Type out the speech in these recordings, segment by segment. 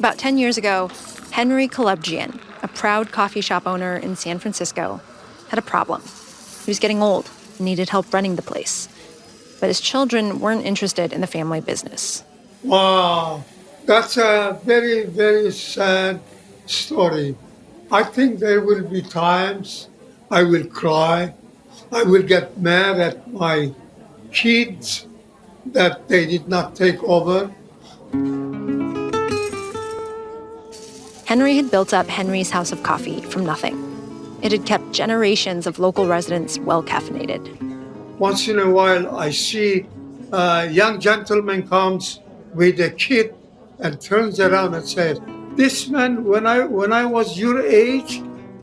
About 10 years ago, Henry Kalebjian, a proud coffee shop owner in San Francisco, had a problem. He was getting old and needed help running the place. But his children weren't interested in the family business. Wow, that's a very, very sad story. I think there will be times I will cry. I will get mad at my kids that they did not take over. Henry had built up Henry's House of Coffee from nothing. It had kept generations of local residents well caffeinated. Once in a while, I see a young gentleman comes with a kid and turns around and says, "This man, when I was your age,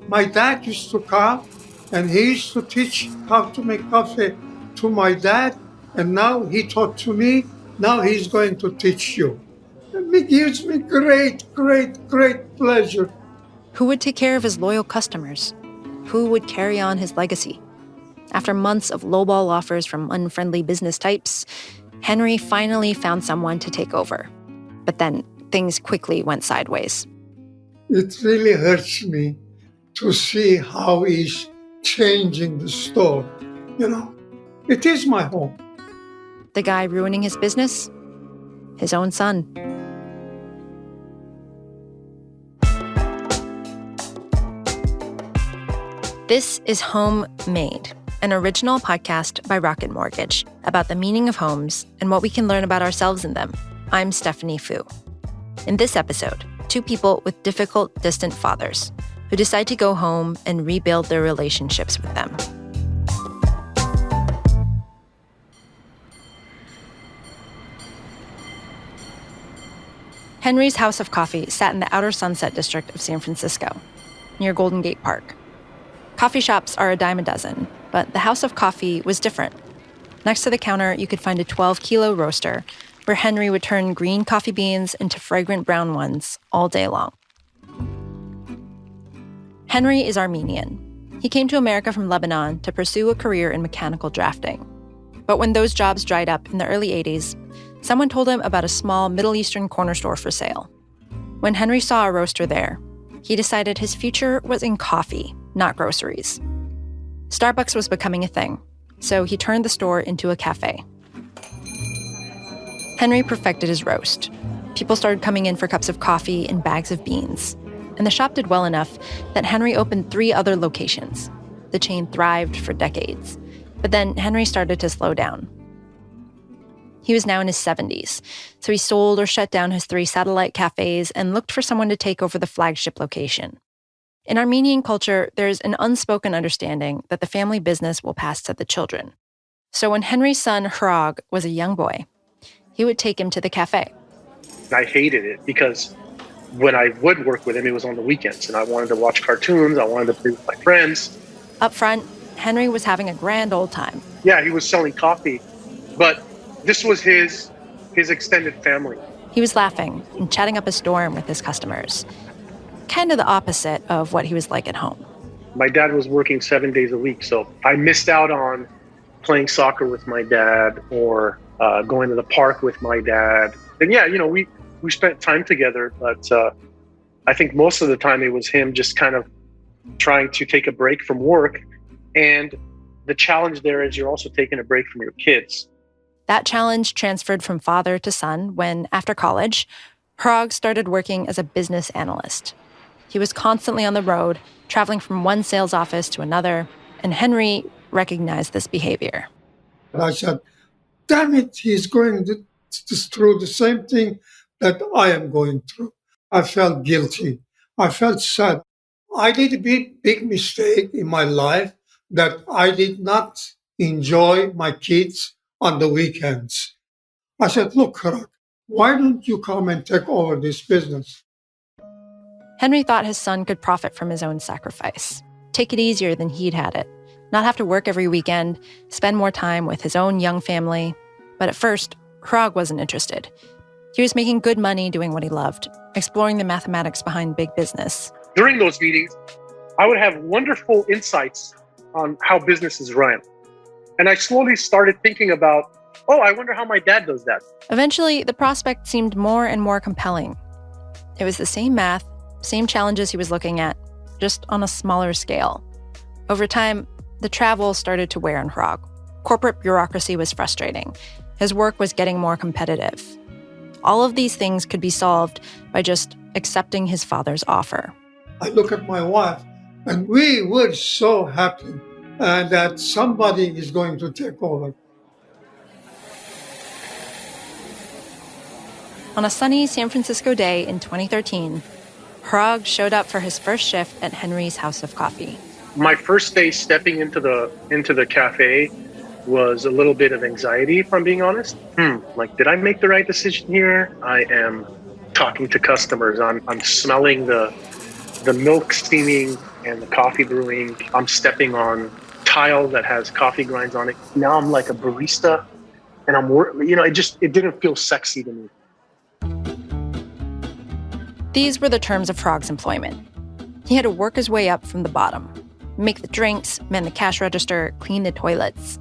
my dad used to come and he used to teach how to make coffee to my dad, and now he taught to me. Now he's going to teach you." It gives me great, great, great pleasure. Who would take care of his loyal customers? Who would carry on his legacy? After months of lowball offers from unfriendly business types, Henry finally found someone to take over. But then things quickly went sideways. It really hurts me to see how he's changing the store. It is my home. The guy ruining his business? His own son. This is Homemade, an original podcast by Rocket Mortgage about the meaning of homes and what we can learn about ourselves in them. I'm Stephanie Fu. In this episode, two people with difficult, distant fathers who decide to go home and rebuild their relationships with them. Henry's House of Coffee sat in the outer Sunset District of San Francisco, near Golden Gate Park. Coffee shops are a dime a dozen, but the House of Coffee was different. Next to the counter, you could find a 12-kilo roaster where Henry would turn green coffee beans into fragrant brown ones all day long. Henry is Armenian. He came to America from Lebanon to pursue a career in mechanical drafting. But when those jobs dried up in the early 80s, someone told him about a small Middle Eastern corner store for sale. When Henry saw a roaster there, he decided his future was in coffee, not groceries. Starbucks was becoming a thing, so he turned the store into a cafe. Henry perfected his roast. People started coming in for cups of coffee and bags of beans, and the shop did well enough that Henry opened 3 other locations. The chain thrived for decades, but then Henry started to slow down. He was now in his 70s, so he sold or shut down his 3 satellite cafes and looked for someone to take over the flagship location. In Armenian culture, there's an unspoken understanding that the family business will pass to the children. So when Henry's son, Hrag, was a young boy, he would take him to the cafe. I hated it because when I would work with him, it was on the weekends, and I wanted to watch cartoons, I wanted to play with my friends. Up front, Henry was having a grand old time. Yeah, he was selling coffee, but this was his extended family. He was laughing and chatting up a storm with his customers. Kind of the opposite of what he was like at home. My dad was working 7 days a week, so I missed out on playing soccer with my dad or going to the park with my dad. And yeah, we spent time together, but I think most of the time it was him just kind of trying to take a break from work. And the challenge there is you're also taking a break from your kids. That challenge transferred from father to son when, after college, Hrag started working as a business analyst. He was constantly on the road, traveling from one sales office to another, and Henry recognized this behavior. I said, damn it, he's going through the same thing that I am going through. I felt guilty. I felt sad. I did a big mistake in my life that I did not enjoy my kids on the weekends. I said, look, Hrag, why don't you come and take over this business? Henry thought his son could profit from his own sacrifice, take it easier than he'd had it, not have to work every weekend, spend more time with his own young family. But at first, Hrag wasn't interested. He was making good money doing what he loved, exploring the mathematics behind big business. During those meetings, I would have wonderful insights on how business is run. And I slowly started thinking about, I wonder how my dad does that. Eventually, the prospect seemed more and more compelling. It was the same math, same challenges he was looking at, just on a smaller scale. Over time, the travel started to wear on Hrag. Corporate bureaucracy was frustrating. His work was getting more competitive. All of these things could be solved by just accepting his father's offer. I look at my wife, and we were so happy that somebody is going to take over. On a sunny San Francisco day in 2013, Hrag showed up for his first shift at Henry's House of Coffee. My first day stepping into the cafe was a little bit of anxiety, if I'm being honest. Like, did I make the right decision here? I am talking to customers. I'm smelling the milk steaming and the coffee brewing. I'm stepping on tile that has coffee grinds on it. Now I'm like a barista, and it didn't feel sexy to me. These were the terms of Hrag's employment. He had to work his way up from the bottom, make the drinks, man the cash register, clean the toilets.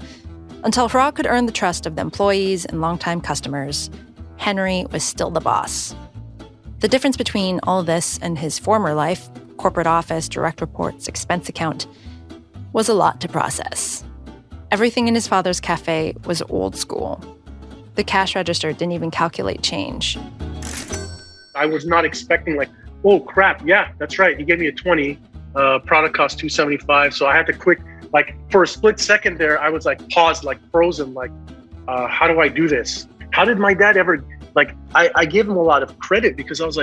Until Hrag could earn the trust of the employees and longtime customers, Henry was still the boss. The difference between all this and his former life, corporate office, direct reports, expense account, was a lot to process. Everything in his father's cafe was old school. The cash register didn't even calculate change. I was not expecting oh crap, yeah, that's right. He gave me a 20, product cost $275. So I had to quick, for a split second there, I was paused, frozen, how do I do this? How did my dad ever, I gave him a lot of credit because I was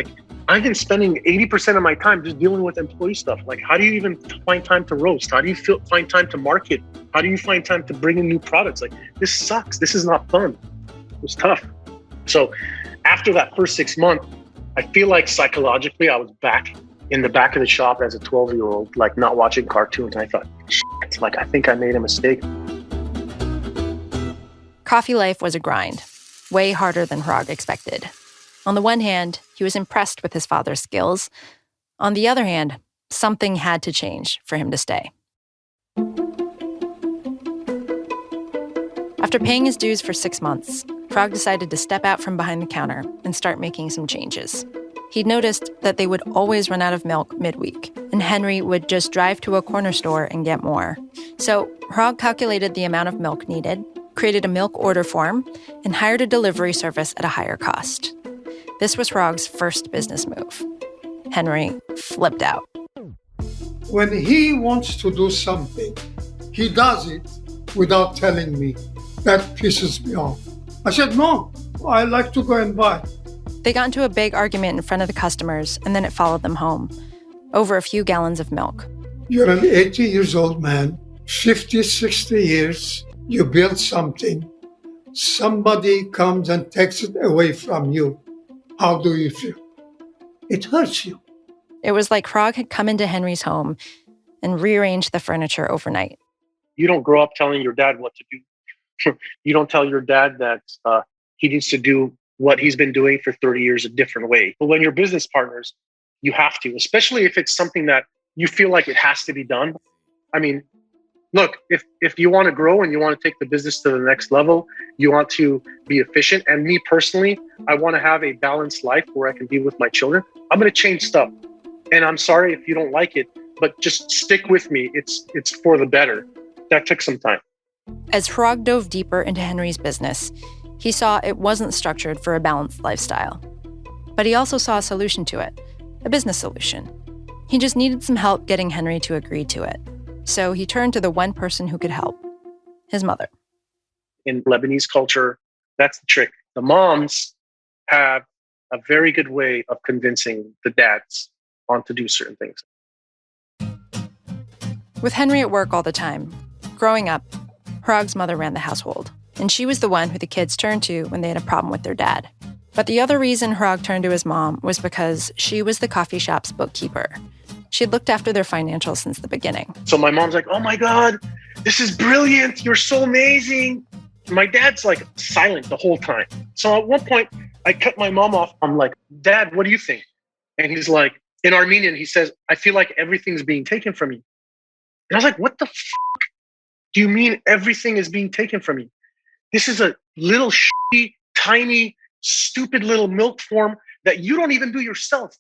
I've been spending 80% of my time just dealing with employee stuff. How do you even find time to roast? How do you find time to market? How do you find time to bring in new products? This sucks. This is not fun. It was tough. So after that first 6 months, I feel like psychologically I was back in the back of the shop as a 12-year-old, not watching cartoons. I thought, shit, I think I made a mistake. Coffee life was a grind, way harder than Hrag expected. On the one hand, he was impressed with his father's skills. On the other hand, something had to change for him to stay. After paying his dues for 6 months, Hrag decided to step out from behind the counter and start making some changes. He'd noticed that they would always run out of milk midweek, and Henry would just drive to a corner store and get more. So Hrag calculated the amount of milk needed, created a milk order form, and hired a delivery service at a higher cost. This was Hrag's first business move. Henry flipped out. When he wants to do something, he does it without telling me. That pisses me off. I said, no, I like to go and buy. They got into a big argument in front of the customers, and then it followed them home, over a few gallons of milk. You're an 80 years old man, 50, 60 years, you build something. Somebody comes and takes it away from you. How do you feel? It hurts you. It was like Hrag had come into Henry's home and rearranged the furniture overnight. You don't grow up telling your dad what to do. You don't tell your dad that he needs to do what he's been doing for 30 years a different way. But when you're business partners, you have to, especially if it's something that you feel like it has to be done. I mean, look, if you want to grow and you want to take the business to the next level, you want to be efficient. And me personally, I want to have a balanced life where I can be with my children. I'm going to change stuff. And I'm sorry if you don't like it, but just stick with me. It's for the better. That took some time. As Hrag dove deeper into Henry's business, he saw it wasn't structured for a balanced lifestyle. But he also saw a solution to it, a business solution. He just needed some help getting Henry to agree to it. So he turned to the one person who could help, his mother. In Lebanese culture, that's the trick. The moms have a very good way of convincing the dads on to do certain things. With Henry at work all the time, growing up, Hrag's mother ran the household, and she was the one who the kids turned to when they had a problem with their dad. But the other reason Hrag turned to his mom was because she was the coffee shop's bookkeeper. She'd looked after their financials since the beginning. So my mom's like, oh my God, this is brilliant. You're so amazing. My dad's silent the whole time. So at one point, I cut my mom off. I'm like, Dad, what do you think? And he's like, in Armenian, he says, I feel like everything's being taken from me. And I was like, what the do you mean everything is being taken from you? This is a little tiny, stupid little milk form that you don't even do yourself.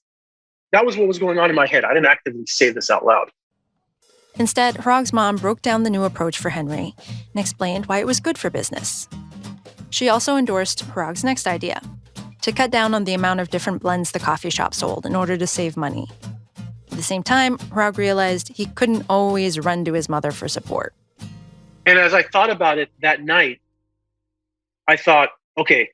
That was what was going on in my head. I didn't actively say this out loud. Instead, Hrag's mom broke down the new approach for Henry and explained why it was good for business. She also endorsed Hrag's next idea, to cut down on the amount of different blends the coffee shop sold in order to save money. At the same time, Hrag realized he couldn't always run to his mother for support. And as I thought about it that night, I thought, okay,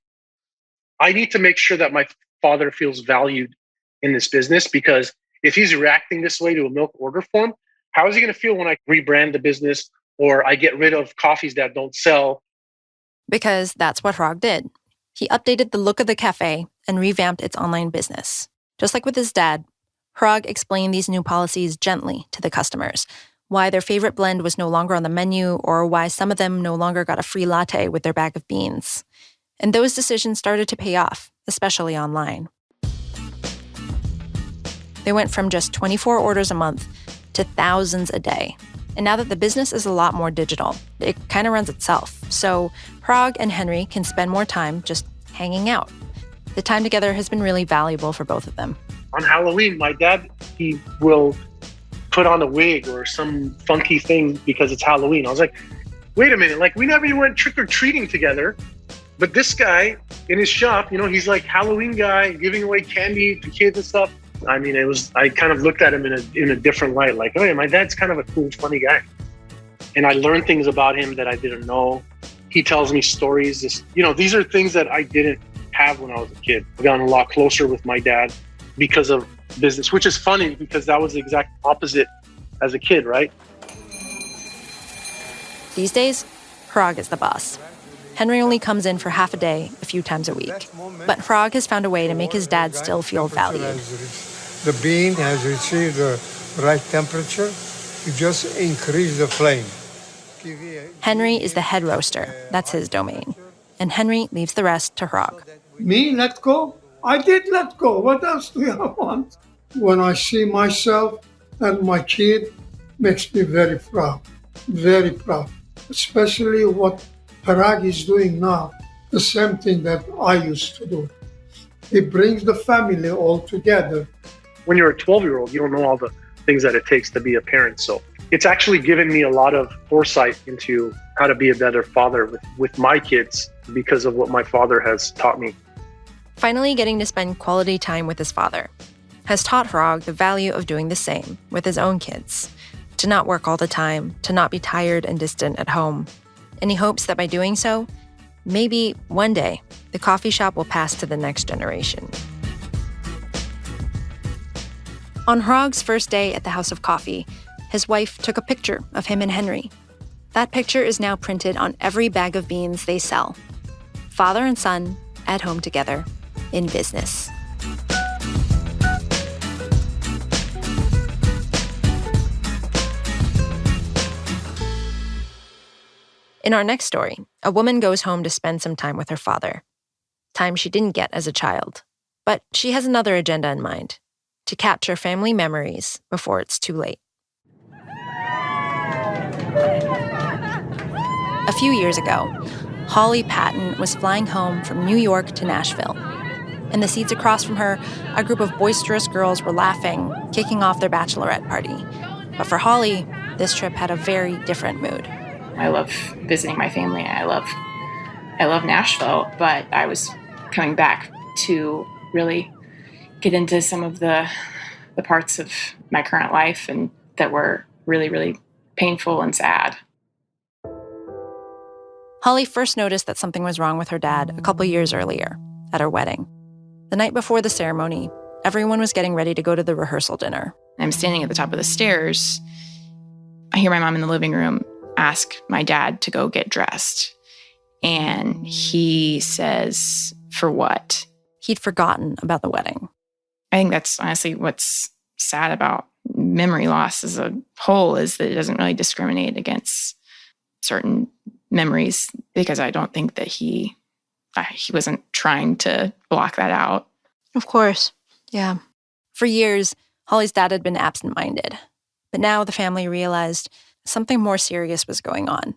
I need to make sure that my father feels valued in this business, because if he's reacting this way to a milk order form, how is he going to feel when I rebrand the business or I get rid of coffees that don't sell? Because that's what Hrag did. He updated the look of the cafe and revamped its online business. Just like with his dad, Hrag explained these new policies gently to the customers, why their favorite blend was no longer on the menu or why some of them no longer got a free latte with their bag of beans. And those decisions started to pay off, especially online. They went from just 24 orders a month to thousands a day. And now that the business is a lot more digital, it kind of runs itself. So Hrag and Henry can spend more time just hanging out. The time together has been really valuable for both of them. On Halloween, my dad, he will put on a wig or some funky thing because it's Halloween. I was like, wait a minute, like we never even went trick-or-treating together. But this guy in his shop, he's like Halloween guy, giving away candy to kids and stuff. I mean, I kind of looked at him in a different light, like, oh yeah, my dad's kind of a cool, funny guy. And I learned things about him that I didn't know. He tells me stories. These are things that I didn't have when I was a kid. I've gotten a lot closer with my dad because of business, which is funny because that was the exact opposite as a kid, right? These days, Hrag is the boss. Henry only comes in for half a day, a few times a week. But Hrag has found a way to make his dad still feel valued. The bean has received the right temperature. You just increase the flame. Henry is the head roaster. That's his domain. And Henry leaves the rest to Hrag. Me let go? I did let go. What else do you want? When I see myself and my kid, makes me very proud. Very proud. Especially what Hrag is doing now, the same thing that I used to do. He brings the family all together. When you're a 12-year-old, you don't know all the things that it takes to be a parent. So it's actually given me a lot of foresight into how to be a better father with my kids because of what my father has taught me. Finally getting to spend quality time with his father has taught Hrag the value of doing the same with his own kids, to not work all the time, to not be tired and distant at home. And he hopes that by doing so, maybe one day, the coffee shop will pass to the next generation. On Hrag's first day at the House of Coffee, his wife took a picture of him and Henry. That picture is now printed on every bag of beans they sell. Father and son at home together, in business. In our next story, a woman goes home to spend some time with her father. Time she didn't get as a child. But she has another agenda in mind, to capture family memories before it's too late. A few years ago, Holly Patton was flying home from New York to Nashville. In the seats across from her, a group of boisterous girls were laughing, kicking off their bachelorette party. But for Holly, this trip had a very different mood. I love visiting my family. I love Nashville, but I was coming back to really get into some of the parts of my current life and that were really, really painful and sad. Holly first noticed that something was wrong with her dad a couple years earlier, at her wedding. The night before the ceremony, everyone was getting ready to go to the rehearsal dinner. I'm standing at the top of the stairs. I hear my mom in the living room ask my dad to go get dressed. And he says, for what? He'd forgotten about the wedding. I think that's honestly what's sad about memory loss as a whole, is that it doesn't really discriminate against certain memories, because I don't think that he wasn't trying to block that out. Of course. Yeah. For years, Holly's dad had been absent-minded. But now the family realized something more serious was going on.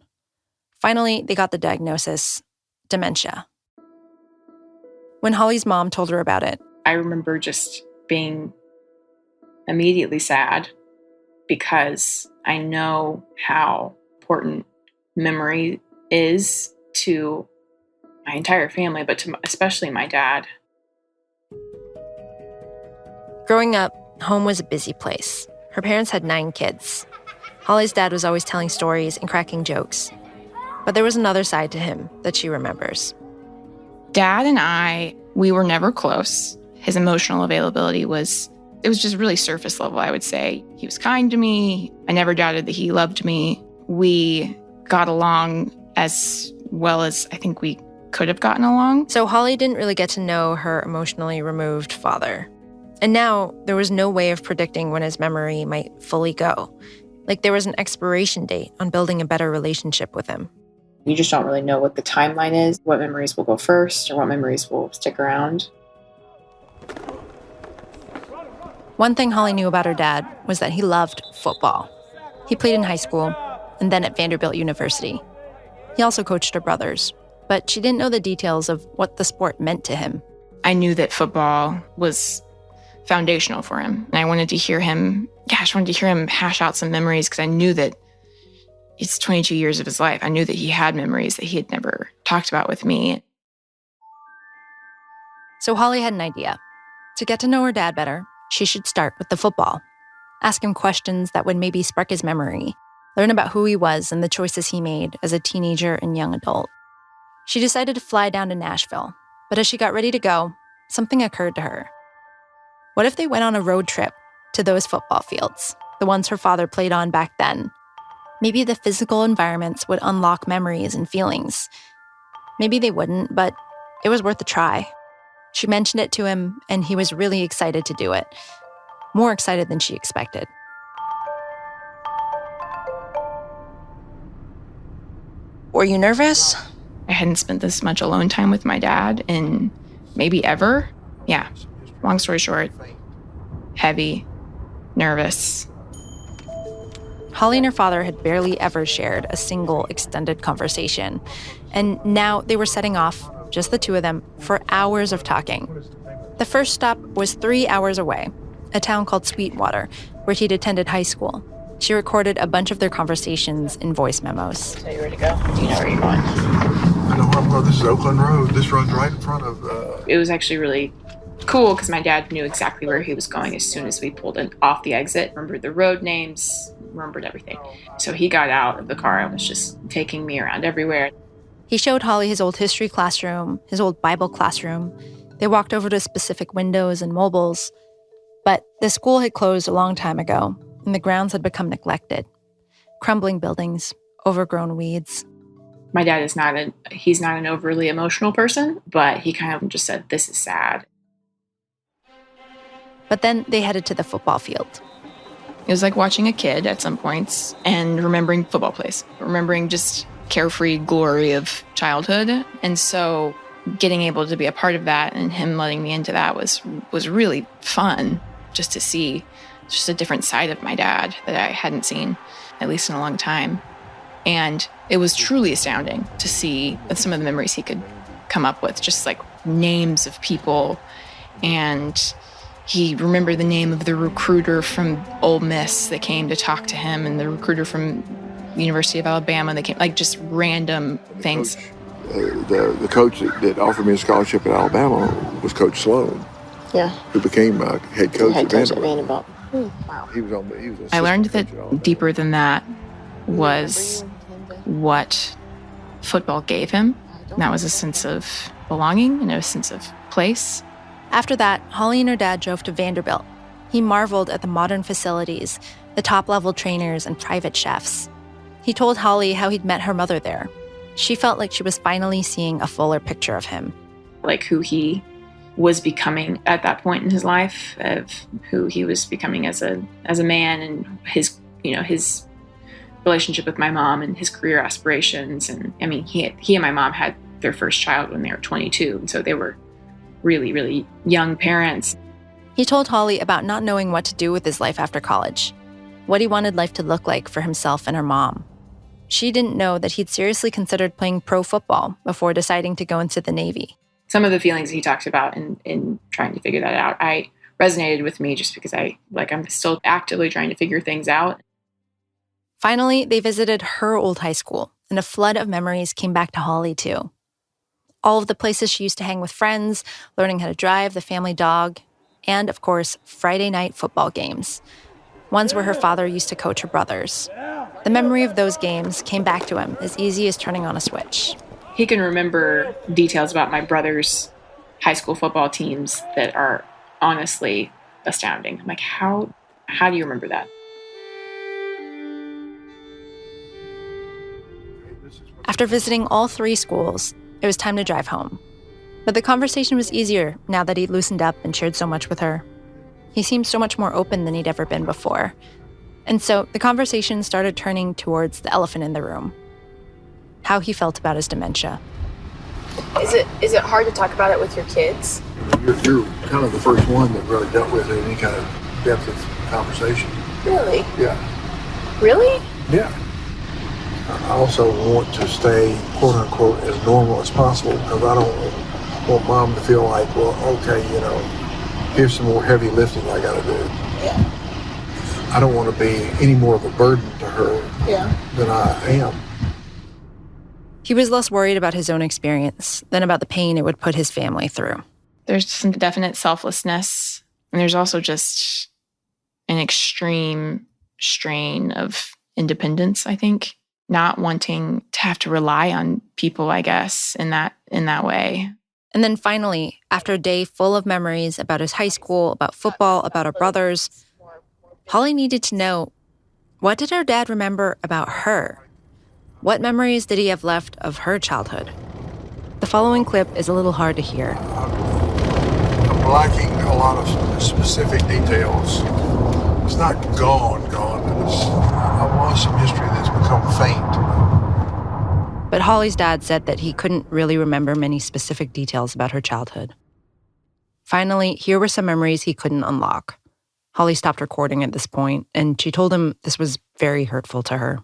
Finally, they got the diagnosis, dementia. When Holly's mom told her about it, I remember just being immediately sad because I know how important memory is to my entire family, but to especially my dad. Growing up, home was a busy place. Her parents had 9 kids. Holly's dad was always telling stories and cracking jokes. But there was another side to him that she remembers. Dad and we were never close. His emotional availability was just really surface level, I would say. He was kind to me. I never doubted that he loved me. We got along as well as I think we could have gotten along. So Holly didn't really get to know her emotionally removed father. And now there was no way of predicting when his memory might fully go. Like there was an expiration date on building a better relationship with him. You just don't really know what the timeline is, what memories will go first or what memories will stick around. One thing Holly knew about her dad was that he loved football. He played in high school and then at Vanderbilt University. He also coached her brothers, but she didn't know the details of what the sport meant to him. I knew that football was foundational for him. And I wanted to hear him hash out some memories because I knew that it's 22 years of his life. I knew that he had memories that he had never talked about with me. So Holly had an idea. To get to know her dad better, she should start with the football. Ask him questions that would maybe spark his memory, learn about who he was and the choices he made as a teenager and young adult. She decided to fly down to Nashville, but as she got ready to go, something occurred to her. What if they went on a road trip to those football fields, the ones her father played on back then? Maybe the physical environments would unlock memories and feelings. Maybe they wouldn't, but it was worth a try. She mentioned it to him, and he was really excited to do it. More excited than she expected. Were you nervous? I hadn't spent this much alone time with my dad in maybe ever. Yeah, long story short, heavy, nervous. Holly and her father had barely ever shared a single extended conversation. And now they were setting off, just the two of them, for hours of talking. The first stop was 3 hours away, a town called Sweetwater, where he'd attended high school. She recorded a bunch of their conversations in voice memos. So you ready to go? Do you know where you're going? I know where I'm going. This is Oakland Road. This runs right in front of... It was actually really cool because my dad knew exactly where he was going as soon as we pulled in off the exit. Remembered the road names, remembered everything. So he got out of the car and was just taking me around everywhere. He showed Holly his old history classroom, his old Bible classroom. They walked over to specific windows and mobiles. But the school had closed a long time ago, and the grounds had become neglected. Crumbling buildings, overgrown weeds. My dad is he's not an overly emotional person, but he kind of just said, "This is sad." But then they headed to the football field. It was like watching a kid at some points and remembering football plays, remembering just carefree glory of childhood. And so getting able to be a part of that and him letting me into that was really fun, just to see just a different side of my dad that I hadn't seen, at least in a long time. And it was truly astounding to see some of the memories he could come up with, just like names of people. And he remembered the name of the recruiter from Ole Miss that came to talk to him, and the recruiter from the University of Alabama that came, like just random things. The coach that offered me a scholarship at Alabama was Coach Sloan. Yeah. Who became head coach at Vanderbilt. Wow. He was I learned that deeper than that was what football gave him. And that was a sense of belonging and a sense of place. After that, Holly and her dad drove to Vanderbilt. He marveled at the modern facilities, the top-level trainers and private chefs. He told Holly how he'd met her mother there. She felt like she was finally seeing a fuller picture of him. Like who he was becoming at that point in his life, of who he was becoming as a man, and his relationship with my mom and his career aspirations. And I mean, he and my mom had their first child when they were 22, and so they were really, really young parents. He told Holly about not knowing what to do with his life after college, what he wanted life to look like for himself and her mom. She didn't know that he'd seriously considered playing pro football before deciding to go into the Navy. Some of the feelings he talked about in trying to figure that out, I resonated with me just because I'm still actively trying to figure things out. Finally, they visited her old high school, and a flood of memories came back to Holly, too. All of the places she used to hang with friends, learning how to drive the family dog, and, of course, Friday night football games, ones where her father used to coach her brothers. The memory of those games came back to him as easy as turning on a switch. He can remember details about my brother's high school football teams that are honestly astounding. I'm like, how do you remember that? After visiting all 3 schools, it was time to drive home. But the conversation was easier now that he'd loosened up and shared so much with her. He seemed so much more open than he'd ever been before. And so the conversation started turning towards the elephant in the room. How he felt about his dementia. Is it hard to talk about it with your kids? You're kind of the first one that really dealt with it in any kind of depth of conversation. Really? Yeah. Really? Yeah. I also want to stay, quote unquote, as normal as possible because I don't want mom to feel like, well, okay, here's some more heavy lifting I got to do. Yeah. I don't want to be any more of a burden to her than I am. He was less worried about his own experience than about the pain it would put his family through. There's some definite selflessness, and there's also just an extreme strain of independence, I think. Not wanting to have to rely on people, I guess, in that way. And then finally, after a day full of memories about his high school, about football, about her brothers, Holly needed to know, what did her dad remember about her? What memories did he have left of her childhood? The following clip is a little hard to hear. I'm lacking a lot of specific details. It's not gone, but I want some history that's become faint. But Holly's dad said that he couldn't really remember many specific details about her childhood. Finally, here were some memories he couldn't unlock. Holly stopped recording at this point, and she told him this was very hurtful to her.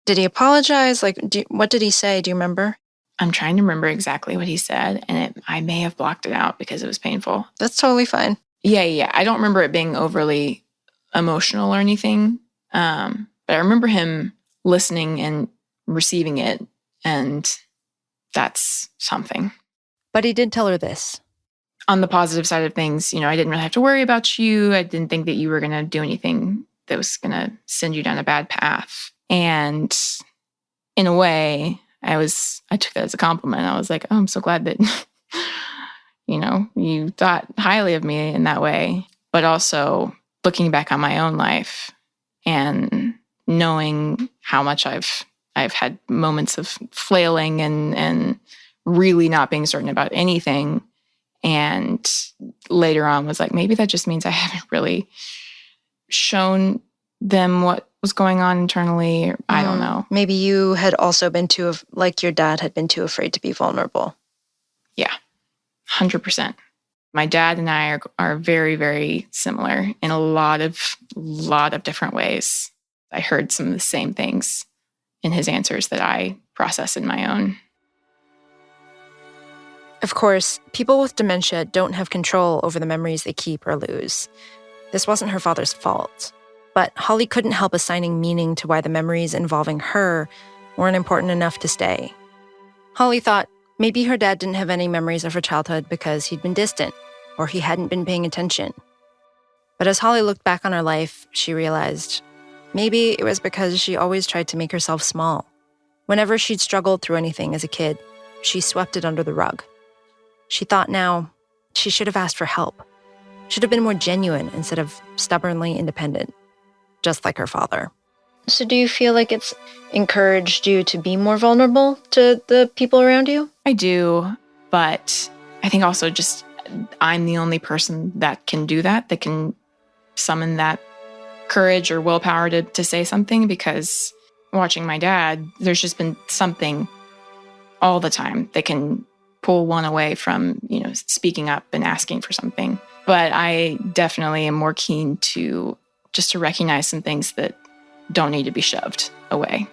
Did he apologize? What did he say? Do you remember? I'm trying to remember exactly what he said, and I may have blocked it out because it was painful. That's totally fine. Yeah. I don't remember it being overly emotional or anything, but I remember him listening and receiving it, and that's something. But he did tell her this. On the positive side of things, I didn't really have to worry about you. I didn't think that you were going to do anything that was going to send you down a bad path. And in a way, I took that as a compliment. I was like, oh, I'm so glad that, you thought highly of me in that way. But also looking back on my own life and knowing how much I've had moments of flailing and really not being certain about anything. And later on was like, maybe that just means I haven't really shown them what was going on internally. I don't know. Maybe you had also been like your dad had been too afraid to be vulnerable. Yeah, 100%. My dad and I are very, very similar in a lot of different ways. I heard some of the same things in his answers that I process in my own. Of course, people with dementia don't have control over the memories they keep or lose. This wasn't her father's fault. But Holly couldn't help assigning meaning to why the memories involving her weren't important enough to stay. Holly thought maybe her dad didn't have any memories of her childhood because he'd been distant or he hadn't been paying attention. But as Holly looked back on her life, she realized maybe it was because she always tried to make herself small. Whenever she'd struggled through anything as a kid, she swept it under the rug. She thought now she should have asked for help, should have been more genuine instead of stubbornly independent, just like her father. So do you feel like it's encouraged you to be more vulnerable to the people around you? I do, but I think also just I'm the only person that can do that can summon that courage or willpower to say something, because watching my dad, there's just been something all the time that can pull one away from, speaking up and asking for something. But I definitely am more keen to recognize some things that don't need to be shoved away.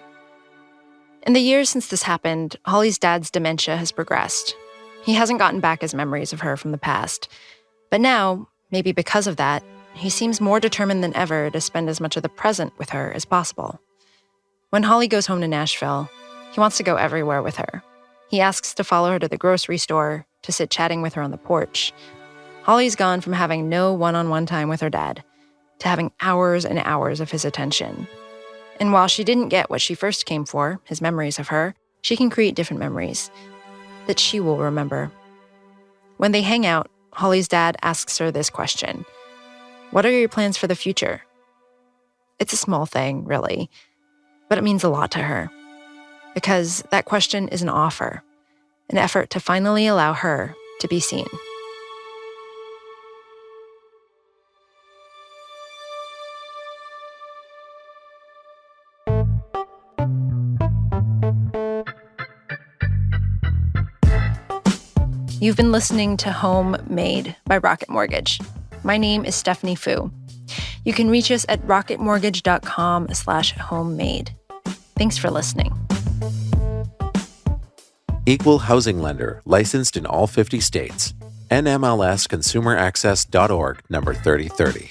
In the years since this happened, Holly's dad's dementia has progressed. He hasn't gotten back his memories of her from the past. But now, Maybe because of that, he seems more determined than ever to spend as much of the present with her as possible. When Holly goes home to Nashville, he wants to go everywhere with her. He asks to follow her to the grocery store, to sit chatting with her on the porch. Holly's gone from having no one-on-one time with her dad to having hours and hours of his attention. And while she didn't get what she first came for, his memories of her, she can create different memories that she will remember. When they hang out, Holly's dad asks her this question: "What are your plans for the future?" It's a small thing, really, but it means a lot to her. Because that question is an offer, an effort to finally allow her to be seen. You've been listening to Homemade by Rocket Mortgage. My name is Stephanie Fu. You can reach us at rocketmortgage.com/homemade. Thanks for listening. Equal housing lender, licensed in all 50 states. NMLSconsumeraccess.org, number 3030.